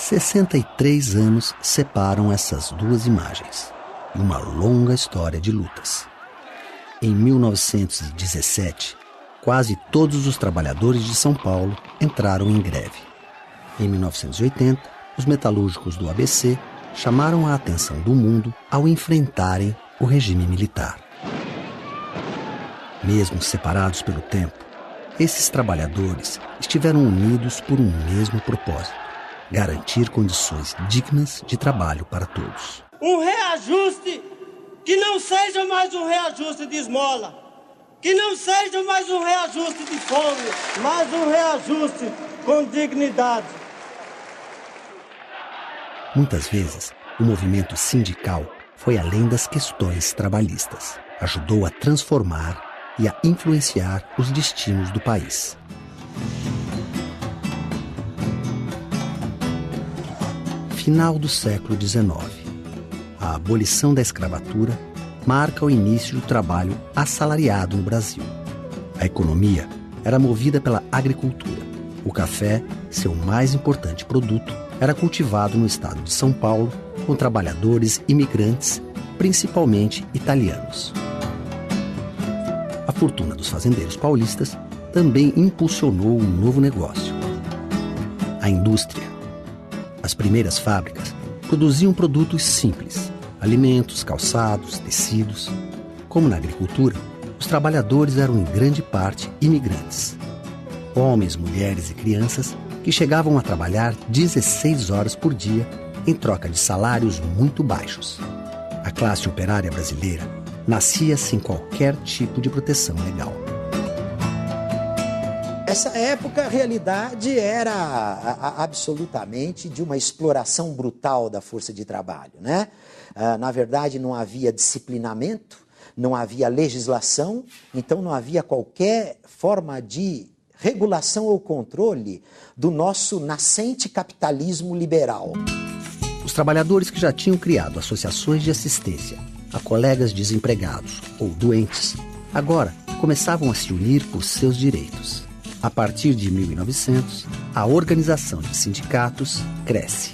63 anos separam essas duas imagens e uma longa história de lutas. Em 1917, quase todos os trabalhadores de São Paulo entraram em greve. Em 1980, os metalúrgicos do ABC chamaram a atenção do mundo ao enfrentarem o regime militar. Mesmo separados pelo tempo, esses trabalhadores estiveram unidos por um mesmo propósito: garantir condições dignas de trabalho para todos. Um reajuste que não seja mais um reajuste de esmola, que não seja mais um reajuste de fome, mas um reajuste com dignidade. Muitas vezes, o movimento sindical foi além das questões trabalhistas. Ajudou a transformar e a influenciar os destinos do país. Final do século XIX. A abolição da escravatura marca o início do trabalho assalariado no Brasil. A economia era movida pela agricultura. O café, seu mais importante produto, era cultivado no estado de São Paulo, com trabalhadores imigrantes, principalmente italianos. A fortuna dos fazendeiros paulistas também impulsionou um novo negócio: a indústria. As primeiras fábricas produziam produtos simples: alimentos, calçados, tecidos. Como na agricultura, os trabalhadores eram em grande parte imigrantes. Homens, mulheres e crianças que chegavam a trabalhar 16 horas por dia em troca de salários muito baixos. A classe operária brasileira nascia sem qualquer tipo de proteção legal. Essa época, a realidade era absolutamente de uma exploração brutal da força de trabalho, né? Na verdade, não havia disciplinamento, não havia legislação, então não havia qualquer forma de regulação ou controle do nosso nascente capitalismo liberal. Os trabalhadores que já tinham criado associações de assistência a colegas desempregados ou doentes, agora começavam a se unir por seus direitos. A partir de 1900, a organização de sindicatos cresce.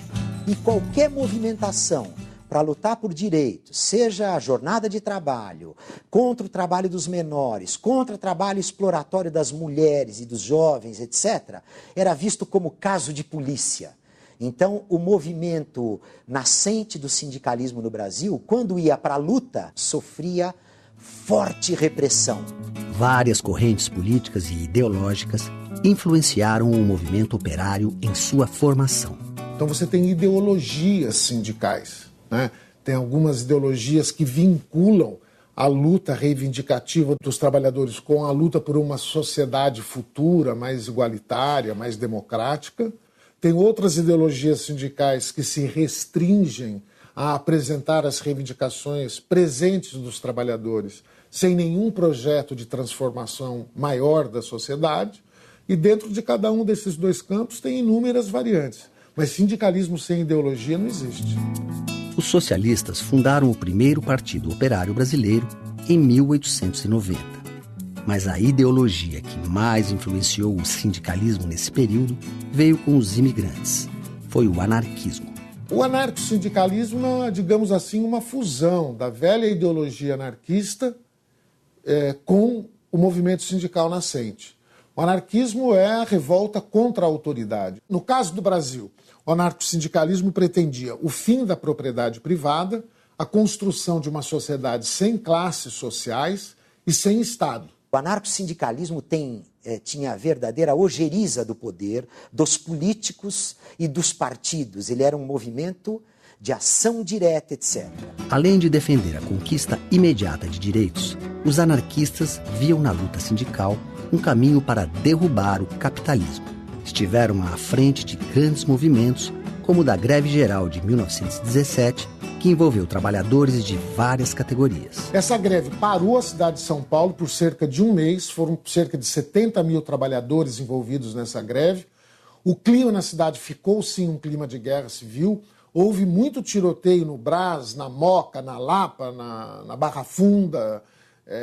E qualquer movimentação para lutar por direitos, seja a jornada de trabalho, contra o trabalho dos menores, contra o trabalho exploratório das mulheres e dos jovens, etc., era visto como caso de polícia. Então, o movimento nascente do sindicalismo no Brasil, quando ia para a luta, sofria forte repressão. Várias correntes políticas e ideológicas influenciaram o movimento operário em sua formação. Então você tem ideologias sindicais, né? Tem algumas ideologias que vinculam a luta reivindicativa dos trabalhadores com a luta por uma sociedade futura, mais igualitária, mais democrática. Tem outras ideologias sindicais que se restringem a apresentar as reivindicações presentes dos trabalhadores sem nenhum projeto de transformação maior da sociedade. E dentro de cada um desses dois campos tem inúmeras variantes. Mas sindicalismo sem ideologia não existe. Os socialistas fundaram o primeiro Partido Operário Brasileiro em 1890. Mas a ideologia que mais influenciou o sindicalismo nesse período veio com os imigrantes. Foi o anarquismo. O anarcossindicalismo é, digamos assim, uma fusão da velha ideologia anarquista com o movimento sindical nascente. O anarquismo é a revolta contra a autoridade. No caso do Brasil, o anarcossindicalismo pretendia o fim da propriedade privada, a construção de uma sociedade sem classes sociais e sem Estado. O anarcossindicalismo tinha a verdadeira ojeriza do poder, dos políticos e dos partidos. Ele era um movimento de ação direta, etc. Além de defender a conquista imediata de direitos, os anarquistas viam na luta sindical um caminho para derrubar o capitalismo. Estiveram à frente de grandes movimentos, como o da Greve Geral de 1917, que envolveu trabalhadores de várias categorias. Essa greve parou a cidade de São Paulo por cerca de um mês, foram cerca de 70 mil trabalhadores envolvidos nessa greve. O clima na cidade ficou, sim, um clima de guerra civil. Houve muito tiroteio no Brás, na Moca, na Lapa, na Barra Funda.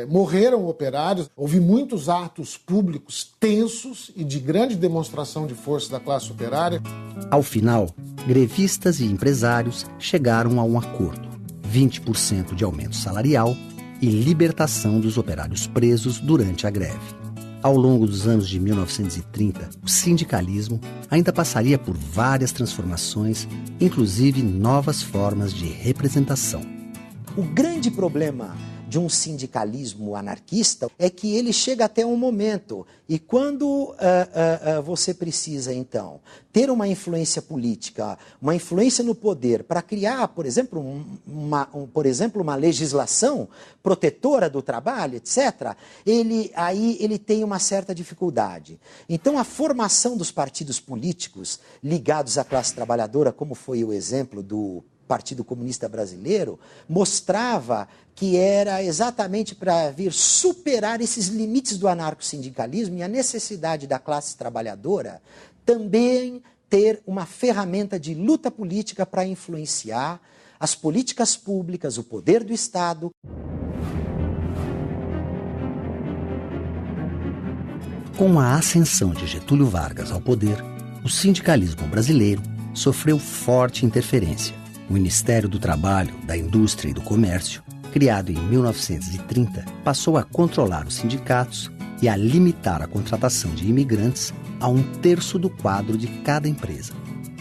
morreram operários, houve muitos atos públicos tensos e de grande demonstração de força da classe operária. Ao final, grevistas e empresários chegaram a um acordo: 20% de aumento salarial e libertação dos operários presos durante a greve. Ao longo dos anos de 1930, o sindicalismo ainda passaria por várias transformações, inclusive novas formas de representação. O grande problema de um sindicalismo anarquista é que ele chega até um momento, e quando você precisa, então, ter uma influência política, uma influência no poder para criar, por exemplo, uma legislação protetora do trabalho, etc., ele tem uma certa dificuldade. Então, a formação dos partidos políticos ligados à classe trabalhadora, como foi o exemplo do Partido Comunista Brasileiro, mostrava que era exatamente para vir superar esses limites do anarcossindicalismo e a necessidade da classe trabalhadora também ter uma ferramenta de luta política para influenciar as políticas públicas, o poder do Estado. Com a ascensão de Getúlio Vargas ao poder, o sindicalismo brasileiro sofreu forte interferência. O Ministério do Trabalho, da Indústria e do Comércio, criado em 1930, passou a controlar os sindicatos e a limitar a contratação de imigrantes a 1/3 do quadro de cada empresa.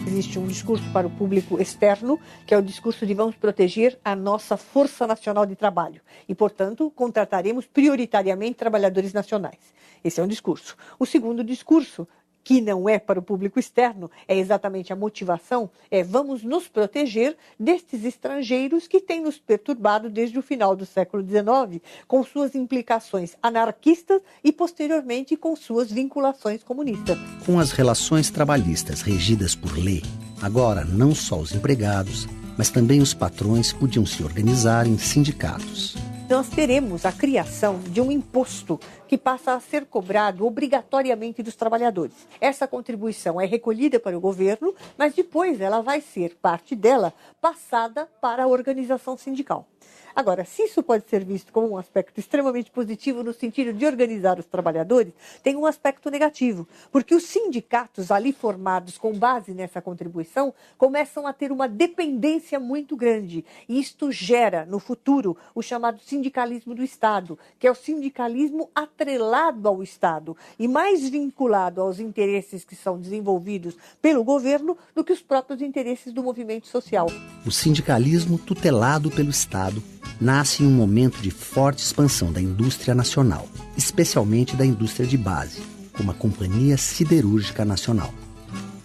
Existe um discurso para o público externo, que é o discurso de vamos proteger a nossa Força Nacional de Trabalho e, portanto, contrataremos prioritariamente trabalhadores nacionais. Esse é um discurso. O segundo discurso, que não é para o público externo, é exatamente a motivação, vamos nos proteger destes estrangeiros que têm nos perturbado desde o final do século XIX, com suas implicações anarquistas e, posteriormente, com suas vinculações comunistas. Com as relações trabalhistas regidas por lei, agora não só os empregados, mas também os patrões podiam se organizar em sindicatos. Nós teremos a criação de um imposto que passa a ser cobrado obrigatoriamente dos trabalhadores. Essa contribuição é recolhida para o governo, mas depois ela vai ser, parte dela, passada para a organização sindical. Agora, se isso pode ser visto como um aspecto extremamente positivo no sentido de organizar os trabalhadores, tem um aspecto negativo, porque os sindicatos ali formados com base nessa contribuição começam a ter uma dependência muito grande. E isto gera, no futuro, o chamado sindicalismo do Estado, que é o sindicalismo atrelado ao Estado e mais vinculado aos interesses que são desenvolvidos pelo governo do que os próprios interesses do movimento social. O sindicalismo tutelado pelo Estado nasce em um momento de forte expansão da indústria nacional, especialmente da indústria de base, como a Companhia Siderúrgica Nacional.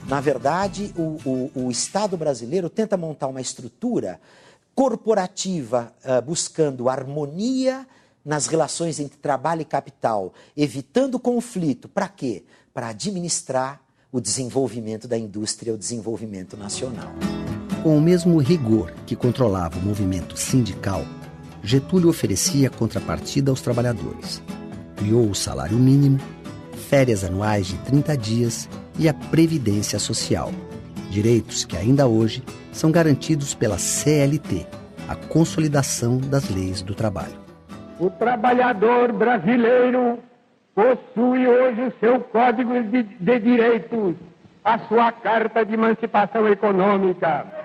Na verdade, o Estado brasileiro tenta montar uma estrutura corporativa buscando harmonia nas relações entre trabalho e capital, evitando conflito. Para quê? Para administrar o desenvolvimento da indústria, o desenvolvimento nacional. Com o mesmo rigor que controlava o movimento sindical, Getúlio oferecia contrapartida aos trabalhadores. Criou o salário mínimo, férias anuais de 30 dias e a Previdência Social, direitos que ainda hoje são garantidos pela CLT, a Consolidação das Leis do Trabalho. O trabalhador brasileiro possui hoje o seu Código de Direitos, a sua Carta de Emancipação Econômica.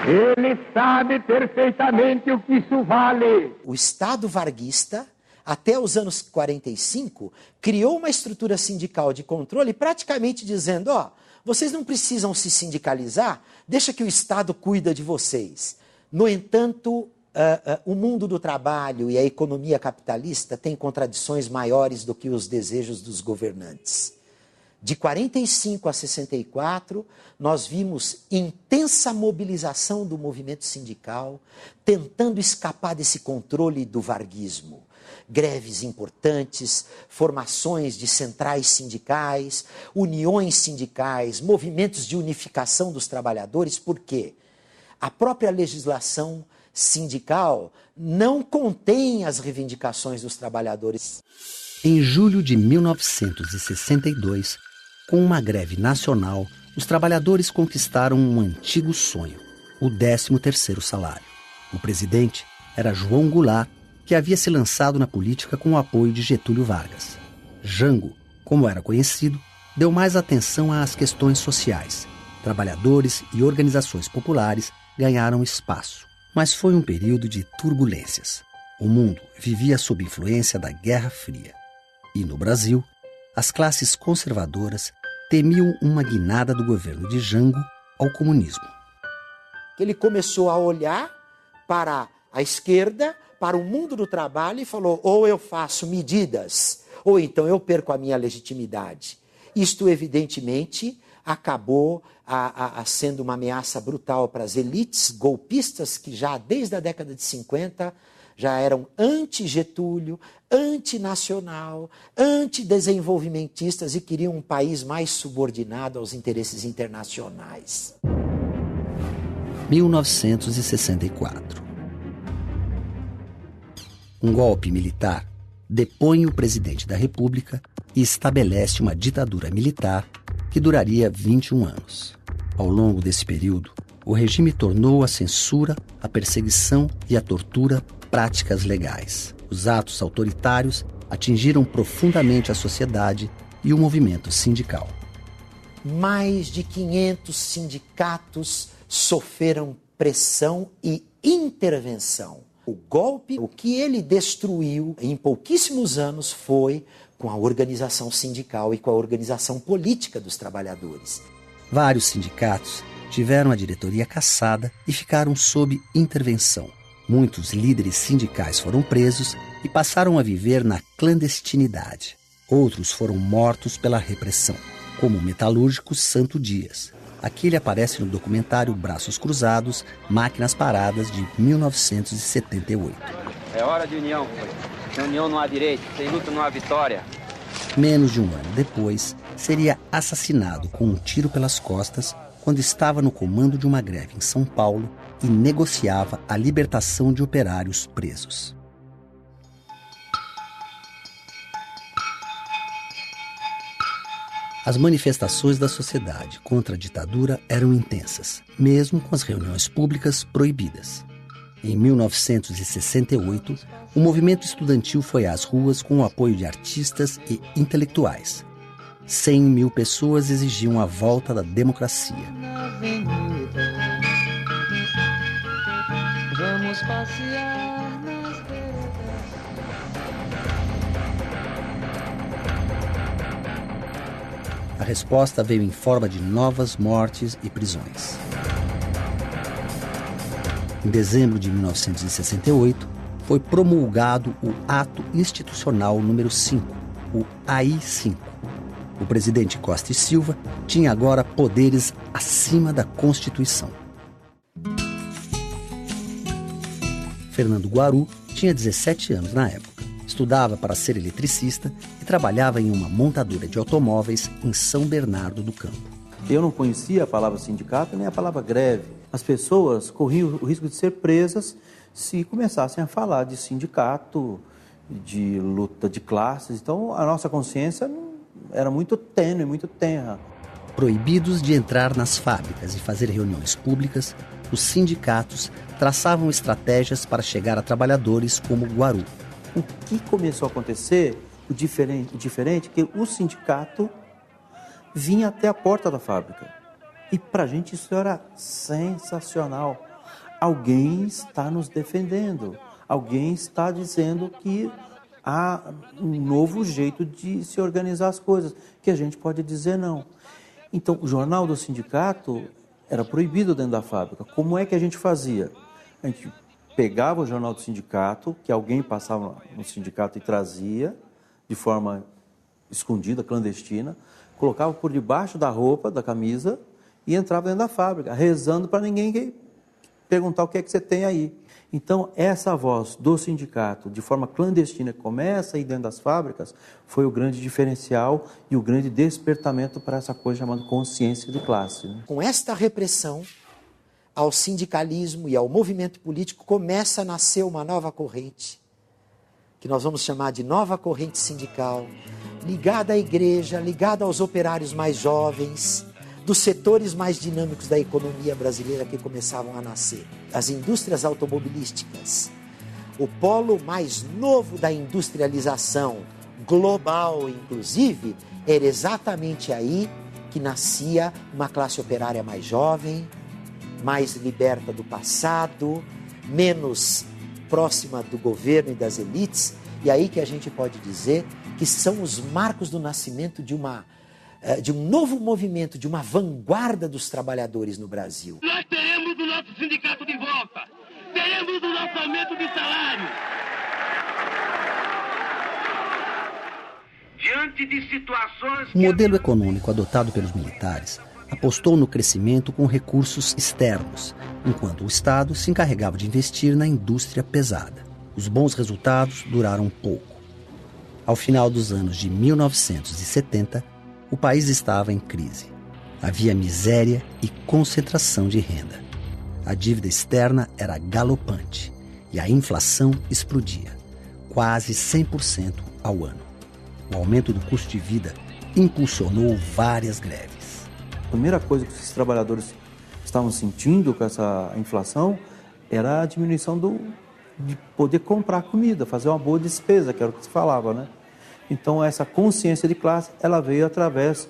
Ele sabe perfeitamente o que isso vale. O Estado varguista, até os anos 45, criou uma estrutura sindical de controle praticamente dizendo, vocês não precisam se sindicalizar, deixa que o Estado cuida de vocês. No entanto, o mundo do trabalho e a economia capitalista têm contradições maiores do que os desejos dos governantes. De 45 a 64, nós vimos intensa mobilização do movimento sindical, tentando escapar desse controle do varguismo. Greves importantes, formações de centrais sindicais, uniões sindicais, movimentos de unificação dos trabalhadores. Por quê? A própria legislação sindical não contém as reivindicações dos trabalhadores. Em julho de 1962, com uma greve nacional, os trabalhadores conquistaram um antigo sonho, o 13º salário. O presidente era João Goulart, que havia se lançado na política com o apoio de Getúlio Vargas. Jango, como era conhecido, deu mais atenção às questões sociais. Trabalhadores e organizações populares ganharam espaço. Mas foi um período de turbulências. O mundo vivia sob influência da Guerra Fria. E no Brasil, as classes conservadoras temiam uma guinada do governo de Jango ao comunismo. Ele começou a olhar para a esquerda, para o mundo do trabalho e falou: ou eu faço medidas, ou então eu perco a minha legitimidade. Isto, evidentemente, acabou sendo uma ameaça brutal para as elites golpistas que já desde a década de 50 já eram anti-Getúlio, antinacional, antidesenvolvimentistas e queriam um país mais subordinado aos interesses internacionais. 1964. Um golpe militar depõe o presidente da República e estabelece uma ditadura militar que duraria 21 anos. Ao longo desse período, o regime tornou a censura, a perseguição e a tortura práticas legais. Os atos autoritários atingiram profundamente a sociedade e o movimento sindical. Mais de 500 sindicatos sofreram pressão e intervenção. O golpe, o que ele destruiu em pouquíssimos anos foi com a organização sindical e com a organização política dos trabalhadores. Vários sindicatos tiveram a diretoria cassada e ficaram sob intervenção. Muitos líderes sindicais foram presos e passaram a viver na clandestinidade. Outros foram mortos pela repressão, como o metalúrgico Santo Dias. Aqui ele aparece no documentário Braços Cruzados, Máquinas Paradas, de 1978. É hora de união, sem união não há direito, sem luta não há vitória. Menos de um ano depois, seria assassinado com um tiro pelas costas quando estava no comando de uma greve em São Paulo e negociava a libertação de operários presos. As manifestações da sociedade contra a ditadura eram intensas, mesmo com as reuniões públicas proibidas. Em 1968, o movimento estudantil foi às ruas com o apoio de artistas e intelectuais. 100 mil pessoas exigiam a volta da democracia. Vamos passear nas veredas. A resposta veio em forma de novas mortes e prisões. Em dezembro de 1968, foi promulgado o Ato Institucional número 5, o AI-5. O presidente Costa e Silva tinha agora poderes acima da Constituição. Fernando Guaru tinha 17 anos na época. Estudava para ser eletricista e trabalhava em uma montadora de automóveis em São Bernardo do Campo. Eu não conhecia a palavra sindicato nem a palavra greve. As pessoas corriam o risco de ser presas se começassem a falar de sindicato, de luta de classes. Então, a nossa consciência era muito tênue, muito tenra. Proibidos de entrar nas fábricas e fazer reuniões públicas, os sindicatos traçavam estratégias para chegar a trabalhadores como Guaru. O que começou a acontecer, o diferente é que o sindicato vinha até a porta da fábrica. E para a gente isso era sensacional. Alguém está nos defendendo, alguém está dizendo que há um novo jeito de se organizar as coisas, que a gente pode dizer não. Então, o jornal do sindicato era proibido dentro da fábrica. Como é que a gente fazia? A gente pegava o jornal do sindicato, que alguém passava no sindicato e trazia de forma escondida, clandestina, colocava por debaixo da roupa, da camisa, e entrava dentro da fábrica, rezando para ninguém perguntar o que é que você tem aí. Então, essa voz do sindicato, de forma clandestina, que começa a ir dentro das fábricas, foi o grande diferencial e o grande despertamento para essa coisa chamada consciência de classe. Né? Com esta repressão ao sindicalismo e ao movimento político, começa a nascer uma nova corrente, que nós vamos chamar de nova corrente sindical, ligada à igreja, ligada aos operários mais jovens, dos setores mais dinâmicos da economia brasileira que começavam a nascer. As indústrias automobilísticas, o polo mais novo da industrialização global, inclusive, era exatamente aí que nascia uma classe operária mais jovem, mais liberta do passado, menos próxima do governo e das elites, e aí que a gente pode dizer que são os marcos do nascimento de um novo movimento, de uma vanguarda dos trabalhadores no Brasil. Nós teremos o nosso sindicato de volta, teremos o nosso aumento de salário. Diante de situações... O modelo econômico adotado pelos militares apostou no crescimento com recursos externos, enquanto o Estado se encarregava de investir na indústria pesada. Os bons resultados duraram pouco. Ao final dos anos de 1970, o país estava em crise. Havia miséria e concentração de renda. A dívida externa era galopante e a inflação explodia, quase 100% ao ano. O aumento do custo de vida impulsionou várias greves. A primeira coisa que os trabalhadores estavam sentindo com essa inflação era a diminuição de poder comprar comida, fazer uma boa despesa, que era o que se falava, né? Então, essa consciência de classe, ela veio através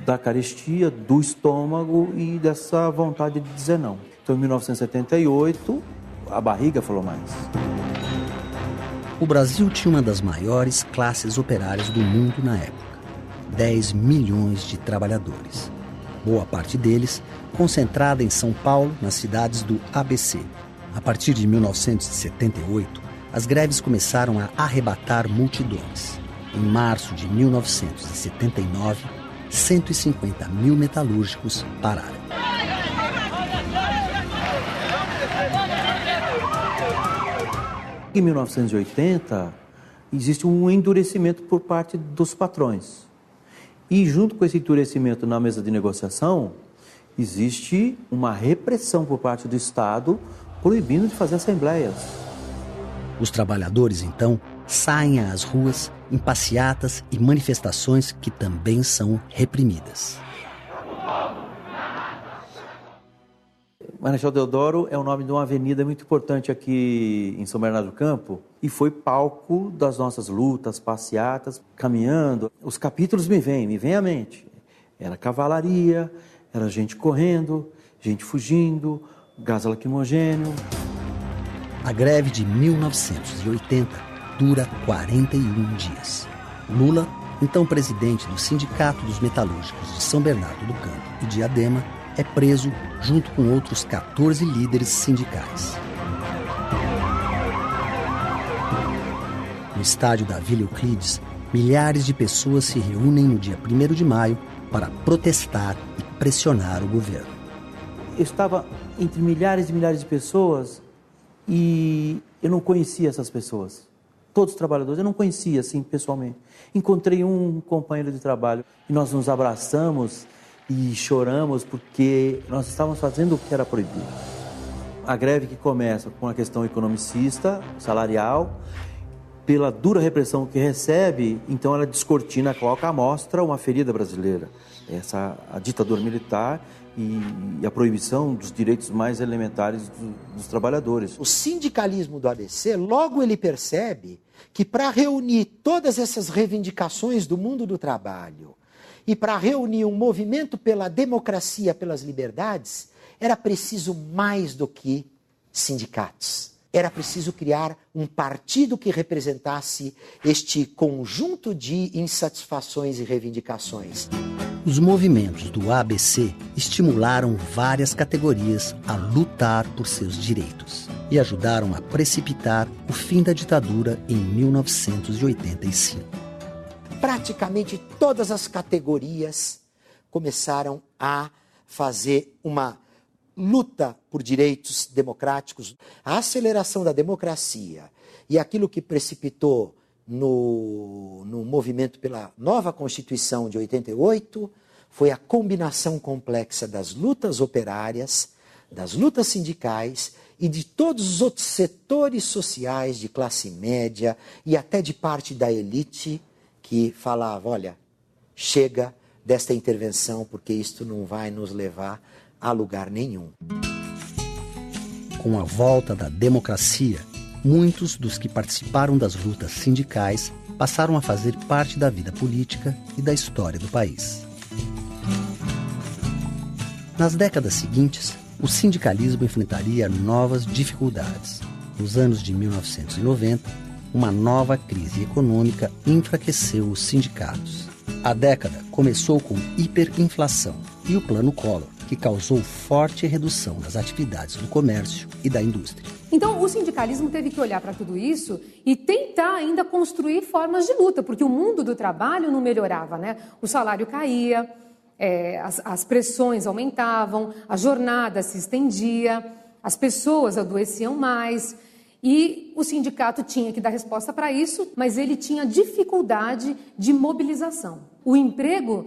da carestia, do estômago e dessa vontade de dizer não. Então, em 1978, a barriga falou mais. O Brasil tinha uma das maiores classes operárias do mundo na época. 10 milhões de trabalhadores. Boa parte deles concentrada em São Paulo, nas cidades do ABC. A partir de 1978, as greves começaram a arrebatar multidões. Em março de 1979, 150 mil metalúrgicos pararam. Em 1980, existe um endurecimento por parte dos patrões. E junto com esse endurecimento na mesa de negociação, existe uma repressão por parte do Estado proibindo de fazer assembleias. Os trabalhadores, então, saem às ruas em passeatas e manifestações que também são reprimidas. Marechal Deodoro é o nome de uma avenida muito importante aqui em São Bernardo do Campo e foi palco das nossas lutas, passeatas, caminhando. Os capítulos me vêm à mente. Era cavalaria, era gente correndo, gente fugindo, gás lacrimogêneo. A greve de 1980 dura 41 dias. Lula, então presidente do Sindicato dos Metalúrgicos de São Bernardo do Campo e Diadema, é preso junto com outros 14 líderes sindicais. No estádio da Vila Euclides, milhares de pessoas se reúnem no dia 1º de maio para protestar e pressionar o governo. Eu estava entre milhares e milhares de pessoas e eu não conhecia essas pessoas. Todos os trabalhadores, eu não conhecia assim pessoalmente. Encontrei um companheiro de trabalho e nós nos abraçamos e choramos porque nós estávamos fazendo o que era proibido. A greve que começa com a questão economicista, salarial, pela dura repressão que recebe, então ela descortina, coloca à mostra uma ferida brasileira. A ditadura militar e a proibição dos direitos mais elementares dos trabalhadores. O sindicalismo do ABC, logo ele percebe que para reunir todas essas reivindicações do mundo do trabalho e para reunir um movimento pela democracia, pelas liberdades, era preciso mais do que sindicatos. Era preciso criar um partido que representasse este conjunto de insatisfações e reivindicações. Os movimentos do ABC estimularam várias categorias a lutar por seus direitos e ajudaram a precipitar o fim da ditadura em 1985. Praticamente todas as categorias começaram a fazer uma luta por direitos democráticos. A aceleração da democracia e aquilo que precipitou no movimento pela nova Constituição de 88 foi a combinação complexa das lutas operárias, das lutas sindicais e de todos os outros setores sociais de classe média e até de parte da elite que falava, olha, chega, desta intervenção, porque isto não vai nos levar a lugar nenhum. Com a volta da democracia, muitos dos que participaram das lutas sindicais passaram a fazer parte da vida política e da história do país. Nas décadas seguintes, o sindicalismo enfrentaria novas dificuldades. Nos anos de 1990, uma nova crise econômica enfraqueceu os sindicatos. A década começou com hiperinflação e o Plano Collor, que causou forte redução nas atividades do comércio e da indústria. Então, o sindicalismo teve que olhar para tudo isso e tentar ainda construir formas de luta, porque o mundo do trabalho não melhorava, né? O salário caía, as pressões aumentavam, a jornada se estendia, as pessoas adoeciam mais e o sindicato tinha que dar resposta para isso, mas ele tinha dificuldade de mobilização. O emprego,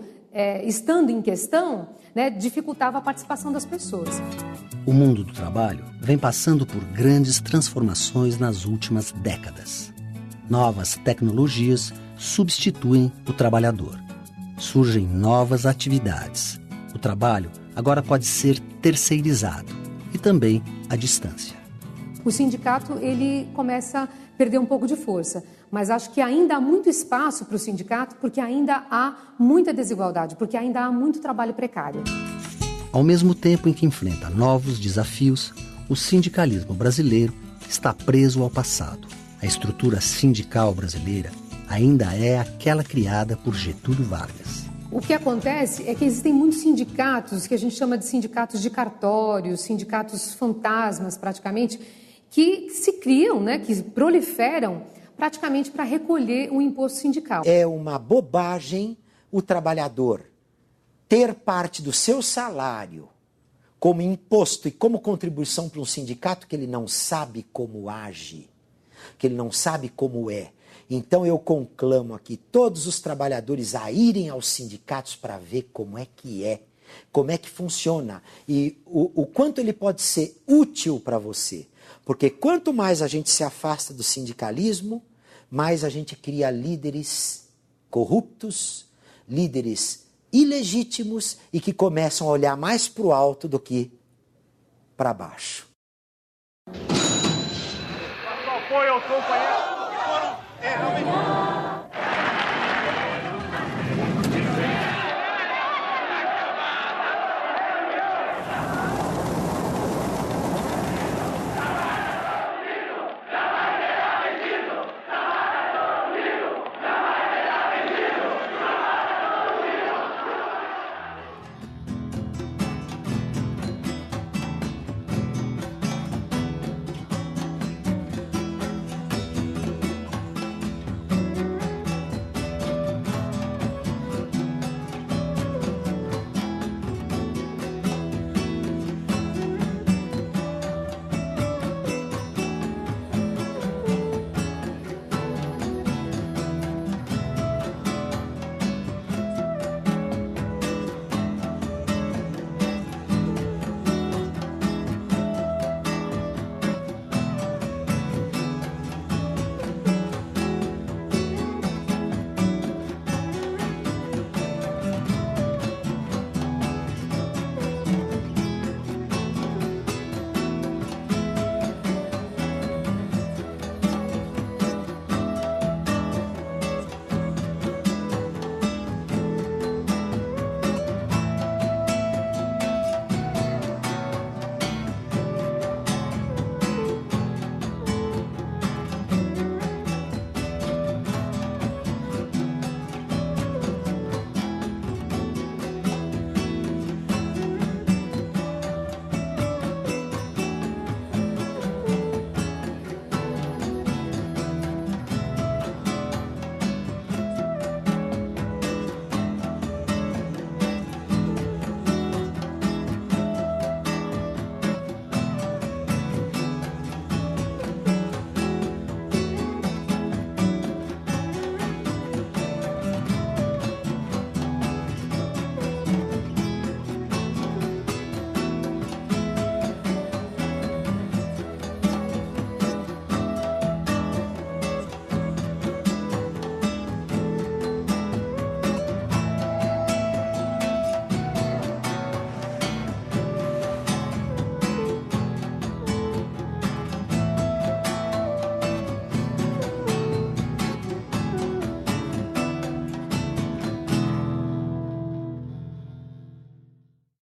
estando em questão, né, dificultava a participação das pessoas. O mundo do trabalho vem passando por grandes transformações nas últimas décadas. Novas tecnologias substituem o trabalhador. Surgem novas atividades. O trabalho agora pode ser terceirizado e também à distância. O sindicato ele começa a perder um pouco de força, mas acho que ainda há muito espaço para o sindicato porque ainda há muita desigualdade, porque ainda há muito trabalho precário. Ao mesmo tempo em que enfrenta novos desafios, o sindicalismo brasileiro está preso ao passado. A estrutura sindical brasileira ainda é aquela criada por Getúlio Vargas. O que acontece é que existem muitos sindicatos, que a gente chama de sindicatos de cartório, sindicatos fantasmas praticamente, que se criam, né, que proliferam praticamente para recolher o imposto sindical. É uma bobagem o trabalhador ter parte do seu salário como imposto e como contribuição para um sindicato que ele não sabe como age, que ele não sabe como é. Então eu conclamo aqui todos os trabalhadores a irem aos sindicatos para ver como é, como é que funciona e o quanto ele pode ser útil para você. Porque quanto mais a gente se afasta do sindicalismo, mais a gente cria líderes corruptos, líderes ilegítimos e que começam a olhar mais para o alto do que para baixo. Apoio aos companheiros que foram realmente